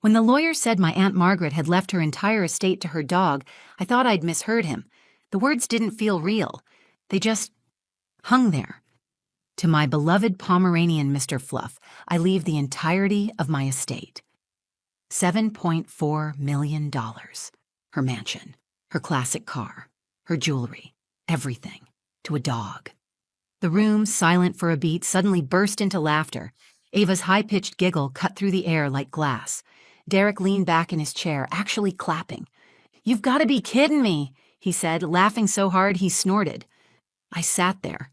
When the lawyer said my Aunt Margaret had left her entire estate to her dog, I thought I'd misheard him. The words didn't feel real. They just hung there. To my beloved Pomeranian Mr. Fluff, I leave the entirety of my estate. $7.4 million. Her mansion, her classic car, her jewelry, everything, to a dog. The room, silent for a beat, suddenly burst into laughter. Ava's high-pitched giggle cut through the air like glass. Derek leaned back in his chair, actually clapping. "You've got to be kidding me," he said, laughing so hard he snorted. I sat there,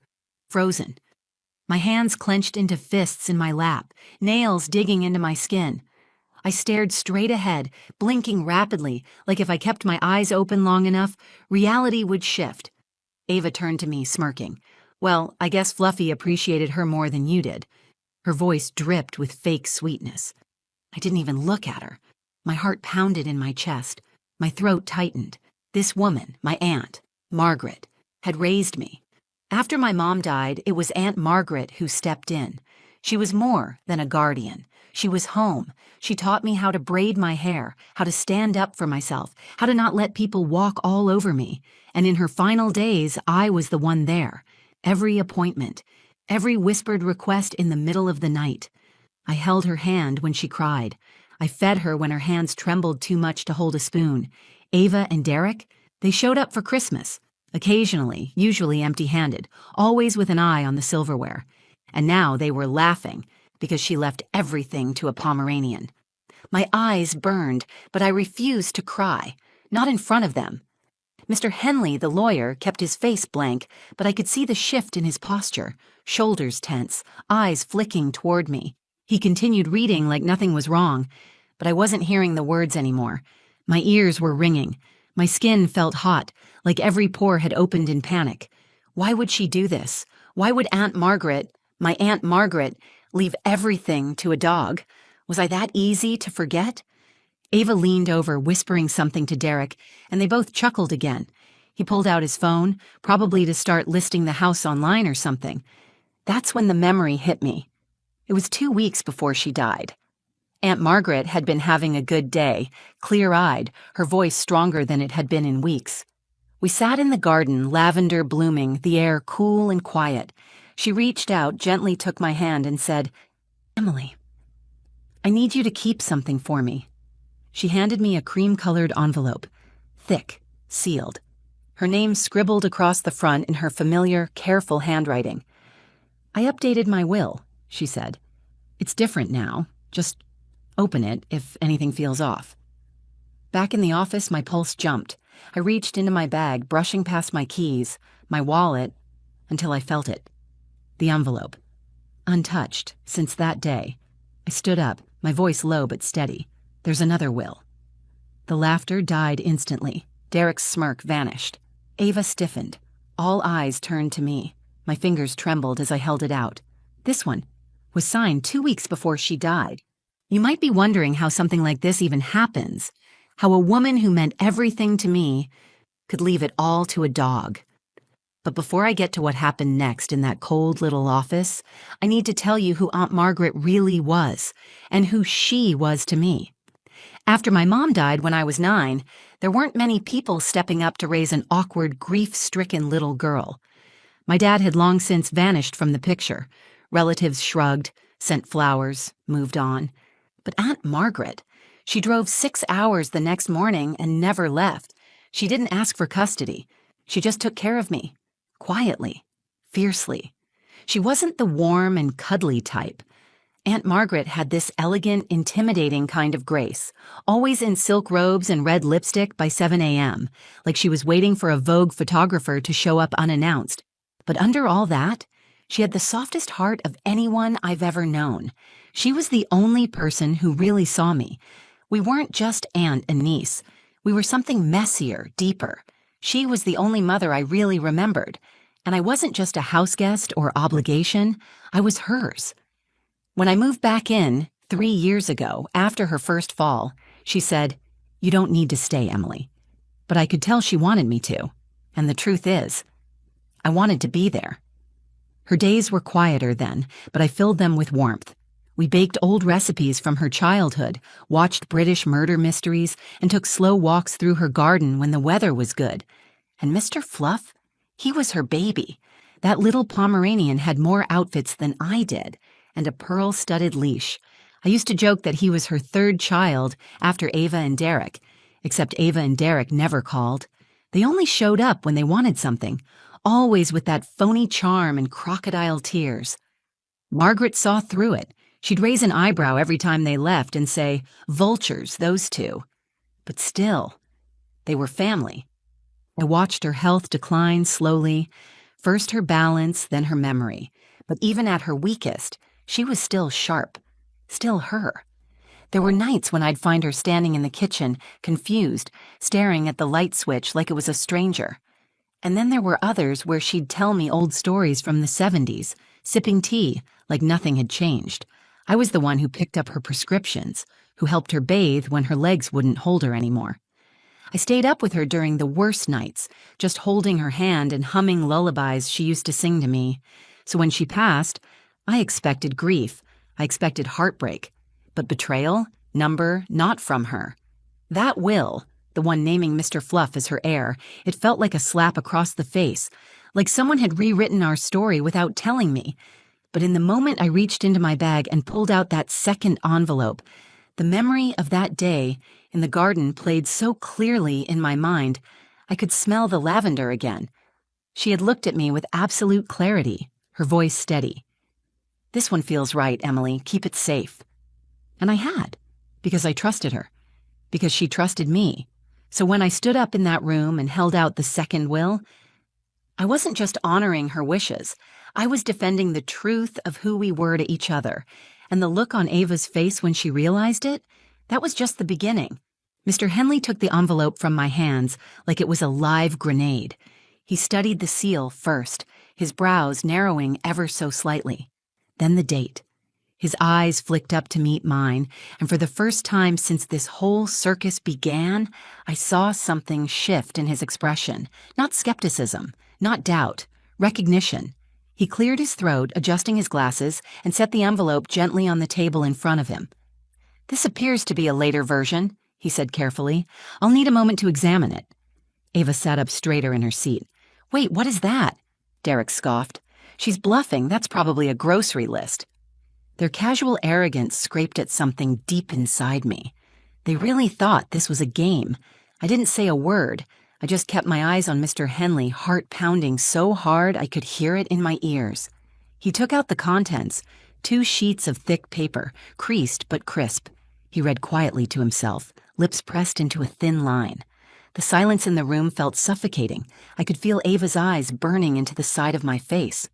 frozen. My hands clenched into fists in my lap, nails digging into my skin. I stared straight ahead, blinking rapidly, like if I kept my eyes open long enough, reality would shift. Ava turned to me, smirking. "Well, I guess Fluffy appreciated her more than you did." Her voice dripped with fake sweetness. I didn't even look at her. My heart pounded in my chest. My throat tightened. This woman, my Aunt, Margaret, had raised me. After my mom died, it was Aunt Margaret who stepped in. She was more than a guardian. She was home. She taught me how to braid my hair, how to stand up for myself, how to not let people walk all over me. And in her final days, I was the one there. Every appointment, every whispered request in the middle of the night. I held her hand when she cried. I fed her when her hands trembled too much to hold a spoon. Ava and Derek, they showed up for Christmas. Occasionally, usually empty-handed, always with an eye on the silverware. And now they were laughing because she left everything to a Pomeranian. My eyes burned, but I refused to cry, not in front of them. Mr. Henley, the lawyer, kept his face blank, but I could see the shift in his posture, shoulders tense, eyes flicking toward me. He continued reading like nothing was wrong, but I wasn't hearing the words anymore. My ears were ringing. My skin felt hot, like every pore had opened in panic. Why would she do this? Why would Aunt Margaret, my Aunt Margaret, leave everything to a dog? Was I that easy to forget? Ava leaned over, whispering something to Derek, and they both chuckled again. He pulled out his phone, probably to start listing the house online or something. That's when the memory hit me. It was 2 weeks before she died. Aunt Margaret had been having a good day, clear-eyed, her voice stronger than it had been in weeks. We sat in the garden, lavender blooming, the air cool and quiet. She reached out, gently took my hand, and said, "Emily, I need you to keep something for me." She handed me a cream-colored envelope, thick, sealed. Her name scribbled across the front in her familiar, careful handwriting. "I updated my will," she said. "It's different now. Just open it if anything feels off." Back in the office, my pulse jumped. I reached into my bag, brushing past my keys, my wallet, until I felt it. The envelope. Untouched, since that day. I stood up, my voice low but steady. "There's another will." The laughter died instantly. Derek's smirk vanished. Ava stiffened. All eyes turned to me. My fingers trembled as I held it out. This one was signed 2 weeks before she died. You might be wondering how something like this even happens, how a woman who meant everything to me could leave it all to a dog. But before I get to what happened next in that cold little office, I need to tell you who Aunt Margaret really was, and who she was to me. After my mom died when I was 9, there weren't many people stepping up to raise an awkward, grief-stricken little girl. My dad had long since vanished from the picture. Relatives shrugged, sent flowers, moved on. But Aunt Margaret, she drove 6 hours the next morning and never left. She didn't ask for custody. She just took care of me. Quietly, fiercely. She wasn't the warm and cuddly type. Aunt Margaret had this elegant, intimidating kind of grace, always in silk robes and red lipstick by 7 a.m., like she was waiting for a Vogue photographer to show up unannounced. But under all that, she had the softest heart of anyone I've ever known. She was the only person who really saw me. We weren't just aunt and niece. We were something messier, deeper. She was the only mother I really remembered. And I wasn't just a houseguest or obligation. I was hers. When I moved back in 3 years ago, after her first fall, she said, "You don't need to stay, Emily." But I could tell she wanted me to. And the truth is, I wanted to be there. Her days were quieter then, but I filled them with warmth. We baked old recipes from her childhood, watched British murder mysteries, and took slow walks through her garden when the weather was good. And Mr. Fluff? He was her baby. That little Pomeranian had more outfits than I did, and a pearl-studded leash. I used to joke that he was her third child after Ava and Derek, except Ava and Derek never called. They only showed up when they wanted something, always with that phony charm and crocodile tears. Margaret saw through it. She'd raise an eyebrow every time they left and say, "Vultures, those two." But still, they were family. I watched her health decline slowly, first her balance, then her memory. But even at her weakest, she was still sharp, still her. There were nights when I'd find her standing in the kitchen, confused, staring at the light switch like it was a stranger. And then there were others where she'd tell me old stories from the 70s, sipping tea like nothing had changed. I was the one who picked up her prescriptions, who helped her bathe when her legs wouldn't hold her anymore. I stayed up with her during the worst nights, just holding her hand and humming lullabies she used to sing to me. So when she passed, I expected grief. I expected heartbreak. But betrayal? Not from her. That will, the one naming Mr. Fluff as her heir, it felt like a slap across the face, like someone had rewritten our story without telling me. But in the moment I reached into my bag and pulled out that second envelope, the memory of that day in the garden played so clearly in my mind, I could smell the lavender again. She had looked at me with absolute clarity, her voice steady. "This one feels right, Emily. Keep it safe." And I had, because I trusted her, because she trusted me. So when I stood up in that room and held out the second will, I wasn't just honoring her wishes. I was defending the truth of who we were to each other. And the look on Ava's face when she realized it, that was just the beginning. Mr. Henley took the envelope from my hands like it was a live grenade. He studied the seal first, his brows narrowing ever so slightly. Then the date. His eyes flicked up to meet mine, and for the first time since this whole circus began, I saw something shift in his expression. Not skepticism, not doubt, recognition. He cleared his throat, adjusting his glasses, and set the envelope gently on the table in front of him. "This appears to be a later version," he said carefully. "I'll need a moment to examine it." Ava sat up straighter in her seat. "Wait, what is that?" Derek scoffed. "She's bluffing. That's probably a grocery list." Their casual arrogance scraped at something deep inside me. They really thought this was a game. I didn't say a word. I just kept my eyes on Mr. Henley, heart pounding so hard I could hear it in my ears. He took out the contents, 2 sheets of thick paper, creased but crisp. He read quietly to himself, lips pressed into a thin line. The silence in the room felt suffocating. I could feel Ava's eyes burning into the side of my face.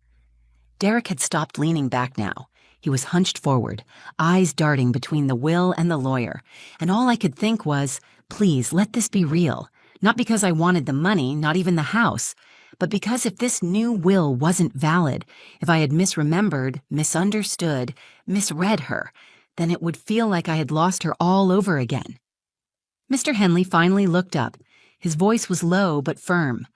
Derek had stopped leaning back now. He was hunched forward, eyes darting between the will and the lawyer, and all I could think was, please, let this be real. Not because I wanted the money, not even the house, but because if this new will wasn't valid, if I had misremembered, misunderstood, misread her, then it would feel like I had lost her all over again. Mr. Henley finally looked up. His voice was low but firm.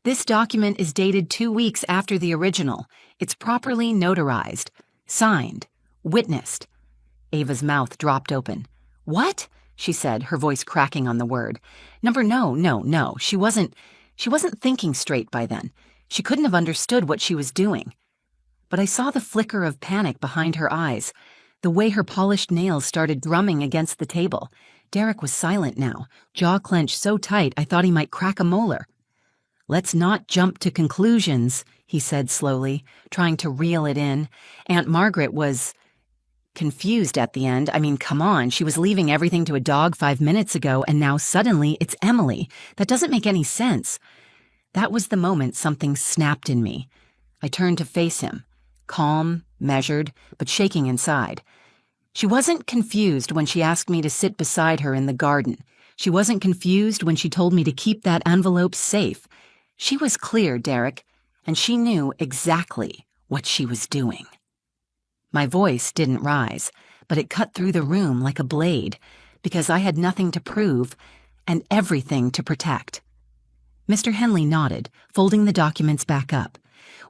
"This document is dated 2 weeks after the original. It's properly notarized. Signed. Witnessed." Ava's mouth dropped open. "What?" she said, her voice cracking on the word. No. She wasn't thinking straight by then. She couldn't have understood what she was doing. But I saw the flicker of panic behind her eyes, the way her polished nails started drumming against the table. Derek was silent now, jaw clenched so tight I thought he might crack a molar. "Let's not jump to conclusions," he said slowly, trying to reel it in. "Aunt Margaret was confused at the end. I mean, come on, she was leaving everything to a dog 5 minutes ago, and now suddenly it's Emily. That doesn't make any sense." That was the moment something snapped in me. I turned to face him, calm, measured, but shaking inside. She wasn't confused when she asked me to sit beside her in the garden. She wasn't confused when she told me to keep that envelope safe. She was clear, Derek, and she knew exactly what she was doing. My voice didn't rise, but it cut through the room like a blade, because I had nothing to prove and everything to protect. Mr. Henley nodded, folding the documents back up.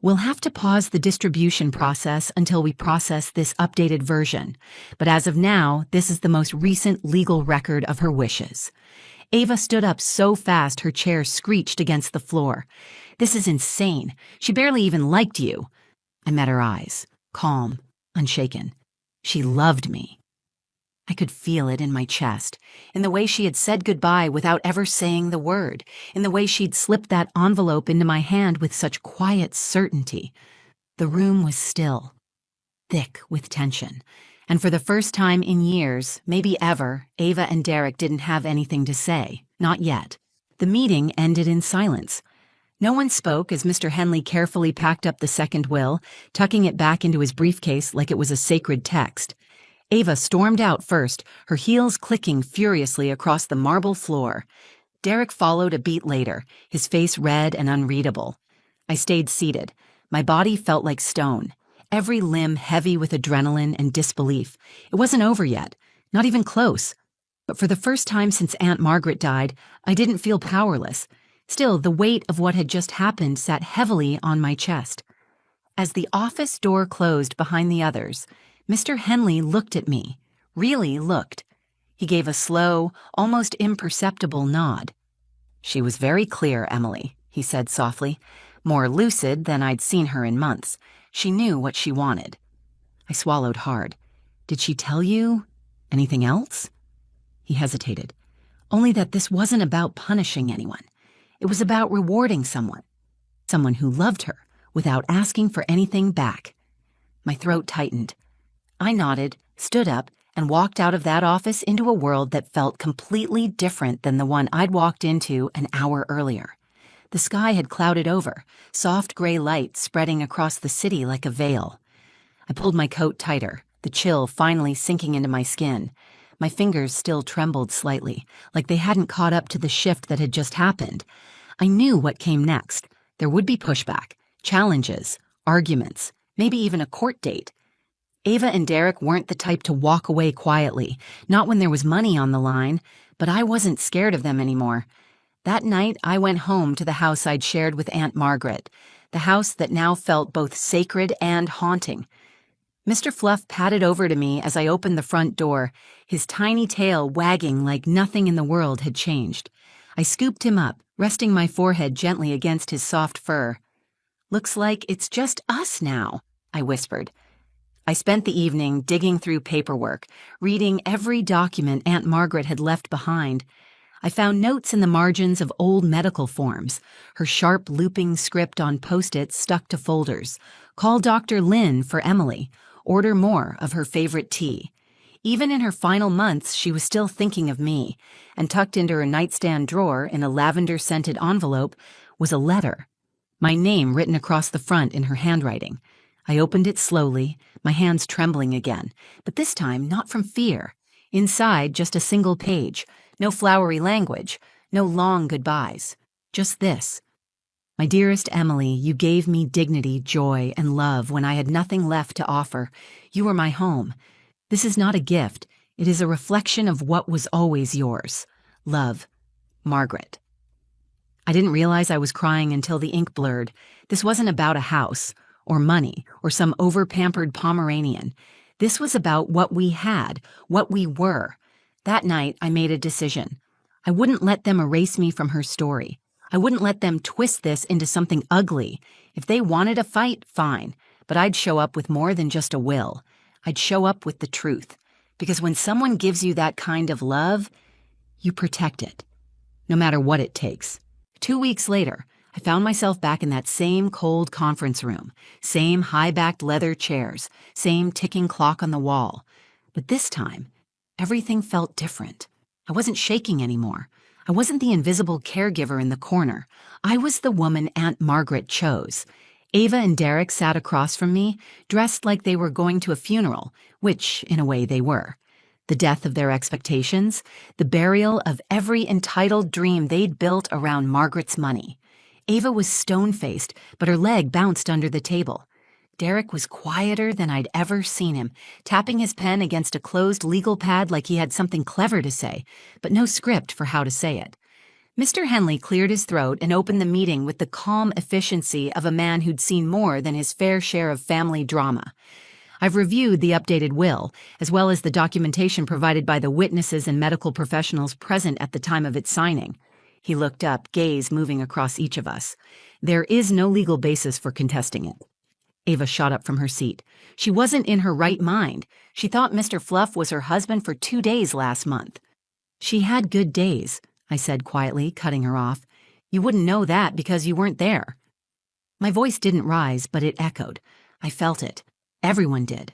We'll have to pause the distribution process until we process this updated version, but as of now, this is the most recent legal record of her wishes. Ava stood up so fast her chair screeched against the floor. This is insane. She barely even liked you. I met her eyes, calm, unshaken. She loved me. I could feel it in my chest, in the way she had said goodbye without ever saying the word, in the way she'd slipped that envelope into my hand with such quiet certainty. The room was still, thick with tension, and for the first time in years, maybe ever, Ava and Derek didn't have anything to say. Not yet. The meeting ended in silence. No one spoke as Mr. Henley carefully packed up the second will, tucking it back into his briefcase like it was a sacred text. Ava stormed out first, her heels clicking furiously across the marble floor. Derek followed a beat later, his face red and unreadable. I stayed seated. My body felt like stone, every limb heavy with adrenaline and disbelief. It wasn't over yet, not even close. But for the first time since Aunt Margaret died, I didn't feel powerless. Still, the weight of what had just happened sat heavily on my chest. As the office door closed behind the others, Mr. Henley looked at me, really looked. He gave a slow, almost imperceptible nod. "She was very clear, Emily," he said softly, more lucid than I'd seen her in months. She knew what she wanted. I swallowed hard. "Did she tell you anything else?" He hesitated. "Only that this wasn't about punishing anyone. It was about rewarding someone who loved her without asking for anything back." My throat tightened. I nodded, stood up, and walked out of that office into a world that felt completely different than the one I'd walked into an hour earlier. The sky had clouded over, soft gray light spreading across the city like a veil. I pulled my coat tighter, the chill finally sinking into my skin. My fingers still trembled slightly, like they hadn't caught up to the shift that had just happened. I knew what came next. There would be pushback, challenges, arguments, maybe even a court date. Ava and Derek weren't the type to walk away quietly, not when there was money on the line, but I wasn't scared of them anymore. That night, I went home to the house I'd shared with Aunt Margaret, the house that now felt both sacred and haunting. Mr. Fluff padded over to me as I opened the front door, his tiny tail wagging like nothing in the world had changed. I scooped him up, resting my forehead gently against his soft fur. "Looks like it's just us now," I whispered. I spent the evening digging through paperwork, reading every document Aunt Margaret had left behind. I found notes in the margins of old medical forms, her sharp looping script on Post-its stuck to folders. Call Dr. Lynn for Emily. Order more of her favorite tea. Even in her final months, she was still thinking of me, and tucked into her nightstand drawer in a lavender-scented envelope was a letter. My name written across the front in her handwriting. I opened it slowly, my hands trembling again, but this time not from fear. Inside, just a single page, no flowery language, no long goodbyes. Just this. "My dearest Emily, you gave me dignity, joy, and love when I had nothing left to offer. You were my home. This is not a gift. It is a reflection of what was always yours. Love, Margaret." I didn't realize I was crying until the ink blurred. This wasn't about a house, or money, or some over-pampered Pomeranian. This was about what we had, what we were. That night, I made a decision. I wouldn't let them erase me from her story. I wouldn't let them twist this into something ugly. If they wanted a fight, fine, but I'd show up with more than just a will. I'd show up with the truth. Because when someone gives you that kind of love, you protect it, no matter what it takes. 2 weeks later, I found myself back in that same cold conference room, same high-backed leather chairs, same ticking clock on the wall. But this time, everything felt different. I wasn't shaking anymore. I wasn't the invisible caregiver in the corner. I was the woman Aunt Margaret chose. Ava and Derek sat across from me, dressed like they were going to a funeral, which, in a way, they were. The death of their expectations, the burial of every entitled dream they'd built around Margaret's money. Ava was stone-faced, but her leg bounced under the table. Derek was quieter than I'd ever seen him, tapping his pen against a closed legal pad like he had something clever to say, but no script for how to say it. Mr. Henley cleared his throat and opened the meeting with the calm efficiency of a man who'd seen more than his fair share of family drama. I've reviewed the updated will, as well as the documentation provided by the witnesses and medical professionals present at the time of its signing. He looked up, gaze moving across each of us. There is no legal basis for contesting it. Ava shot up from her seat. She wasn't in her right mind. She thought Mr. Fluff was her husband for 2 days last month. She had good days, I said quietly, cutting her off. You wouldn't know that because you weren't there. My voice didn't rise, but it echoed. I felt it. Everyone did.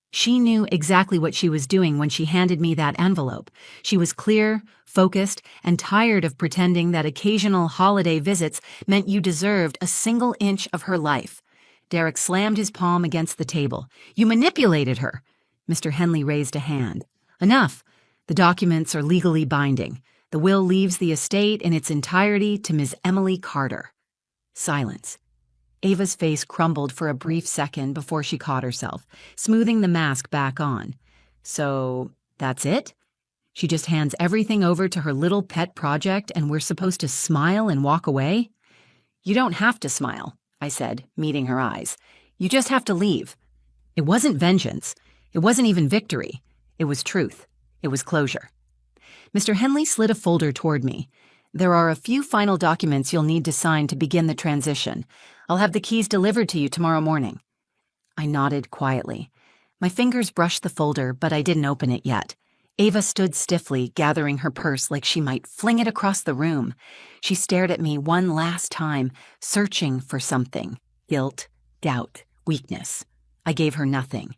She knew exactly what she was doing when she handed me that envelope. She was clear, focused, and tired of pretending that occasional holiday visits meant you deserved a single inch of her life. Derek slammed his palm against the table. You manipulated her. Mr. Henley raised a hand. Enough. The documents are legally binding. The will leaves the estate in its entirety to Ms. Emily Carter. Silence. Ava's face crumbled for a brief second before she caught herself, smoothing the mask back on. So, that's it? She just hands everything over to her little pet project and we're supposed to smile and walk away? You don't have to smile, I said, meeting her eyes. You just have to leave. It wasn't vengeance. It wasn't even victory. It was truth. It was closure. Mr. Henley slid a folder toward me. There are a few final documents you'll need to sign to begin the transition. I'll have the keys delivered to you tomorrow morning. I nodded quietly. My fingers brushed the folder, but I didn't open it yet. Ava stood stiffly, gathering her purse like she might fling it across the room. She stared at me one last time, searching for something. Guilt, doubt, weakness. I gave her nothing.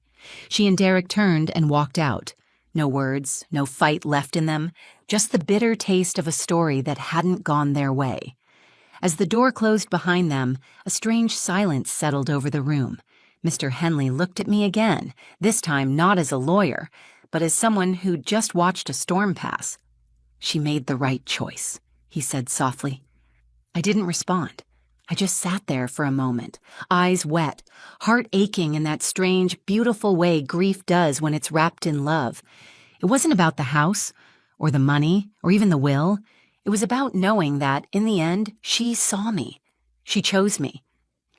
She and Derek turned and walked out. No words, no fight left in them, just the bitter taste of a story that hadn't gone their way. As the door closed behind them, a strange silence settled over the room. Mr. Henley looked at me again, this time not as a lawyer, but as someone who'd just watched a storm pass. She made the right choice, he said softly. I didn't respond. I just sat there for a moment, eyes wet, heart aching in that strange, beautiful way grief does when it's wrapped in love. It wasn't about the house, or the money, or even the will. It was about knowing that, in the end, she saw me. She chose me.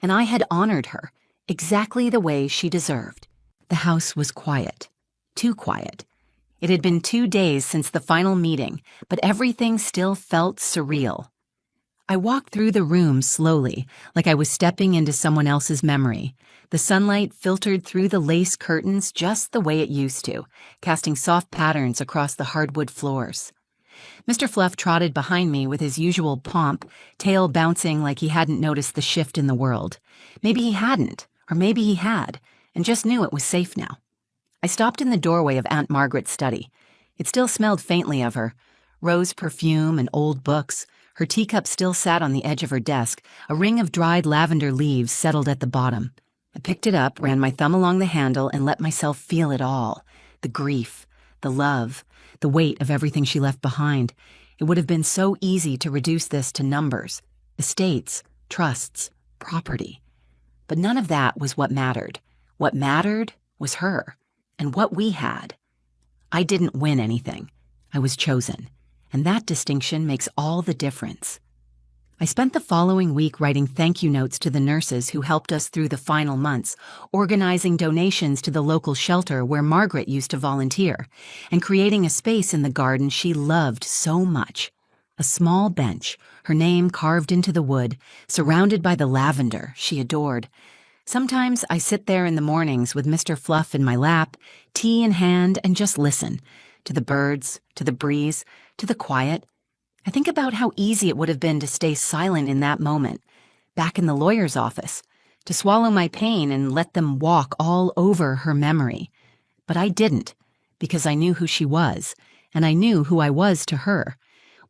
And I had honored her, exactly the way she deserved. The house was quiet. Too quiet. It had been 2 days since the final meeting, but everything still felt surreal. I walked through the room slowly, like I was stepping into someone else's memory. The sunlight filtered through the lace curtains just the way it used to, casting soft patterns across the hardwood floors. Mr. Fluff trotted behind me with his usual pomp, tail bouncing like he hadn't noticed the shift in the world. Maybe he hadn't, or maybe he had, and just knew it was safe now. I stopped in the doorway of Aunt Margaret's study. It still smelled faintly of her. Rose perfume and old books. Her teacup still sat on the edge of her desk. A ring of dried lavender leaves settled at the bottom. I picked it up, ran my thumb along the handle, and let myself feel it all. The grief, the love, the weight of everything she left behind. It would have been so easy to reduce this to numbers, estates, trusts, property. But none of that was what mattered. What mattered was her, and what we had. I didn't win anything. I was chosen. And that distinction makes all the difference. I spent the following week writing thank you notes to the nurses who helped us through the final months, organizing donations to the local shelter where Margaret used to volunteer, and creating a space in the garden she loved so much. A small bench, her name carved into the wood, surrounded by the lavender she adored. Sometimes I sit there in the mornings with Mr. Fluff in my lap, tea in hand, and just listen. To the birds, to the breeze, to the quiet. I think about how easy it would have been to stay silent in that moment, back in the lawyer's office, to swallow my pain and let them walk all over her memory. But I didn't, because I knew who she was, and I knew who I was to her.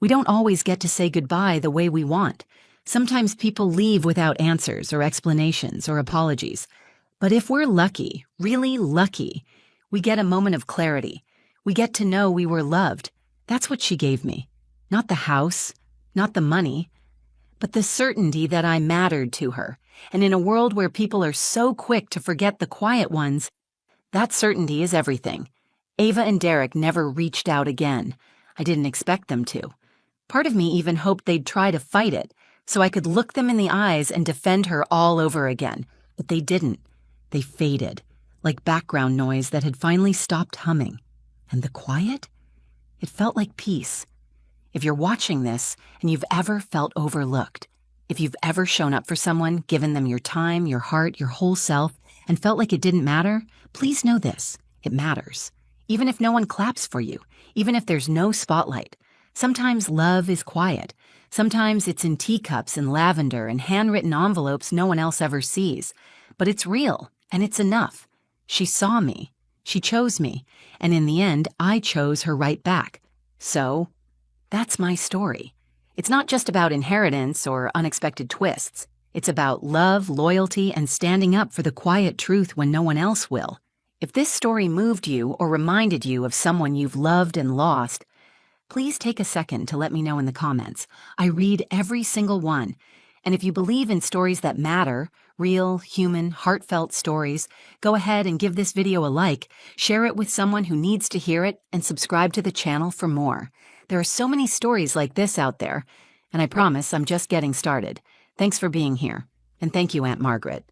We don't always get to say goodbye the way we want. Sometimes people leave without answers or explanations or apologies. But if we're lucky, really lucky, we get a moment of clarity. We get to know we were loved. That's what she gave me. Not the house, not the money, but the certainty that I mattered to her. And in a world where people are so quick to forget the quiet ones, that certainty is everything. Ava and Derek never reached out again. I didn't expect them to. Part of me even hoped they'd try to fight it, so I could look them in the eyes and defend her all over again. But they didn't. They faded, like background noise that had finally stopped humming. And the quiet? It felt like peace. If you're watching this and you've ever felt overlooked, if you've ever shown up for someone, given them your time, your heart, your whole self, and felt like it didn't matter, please know this: it matters. Even if no one claps for you, even if there's no spotlight. Sometimes love is quiet. Sometimes it's in teacups and lavender and handwritten envelopes no one else ever sees. But it's real, and it's enough. She saw me. She chose me. And in the end, I chose her right back. So, that's my story. It's not just about inheritance or unexpected twists. It's about love, loyalty, and standing up for the quiet truth when no one else will. If this story moved you or reminded you of someone you've loved and lost, please take a second to let me know in the comments. I read every single one. And if you believe in stories that matter, real, human, heartfelt stories, go ahead and give this video a like, share it with someone who needs to hear it, and subscribe to the channel for more. There are so many stories like this out there, and I promise I'm just getting started. Thanks for being here. And thank you, Aunt Margaret.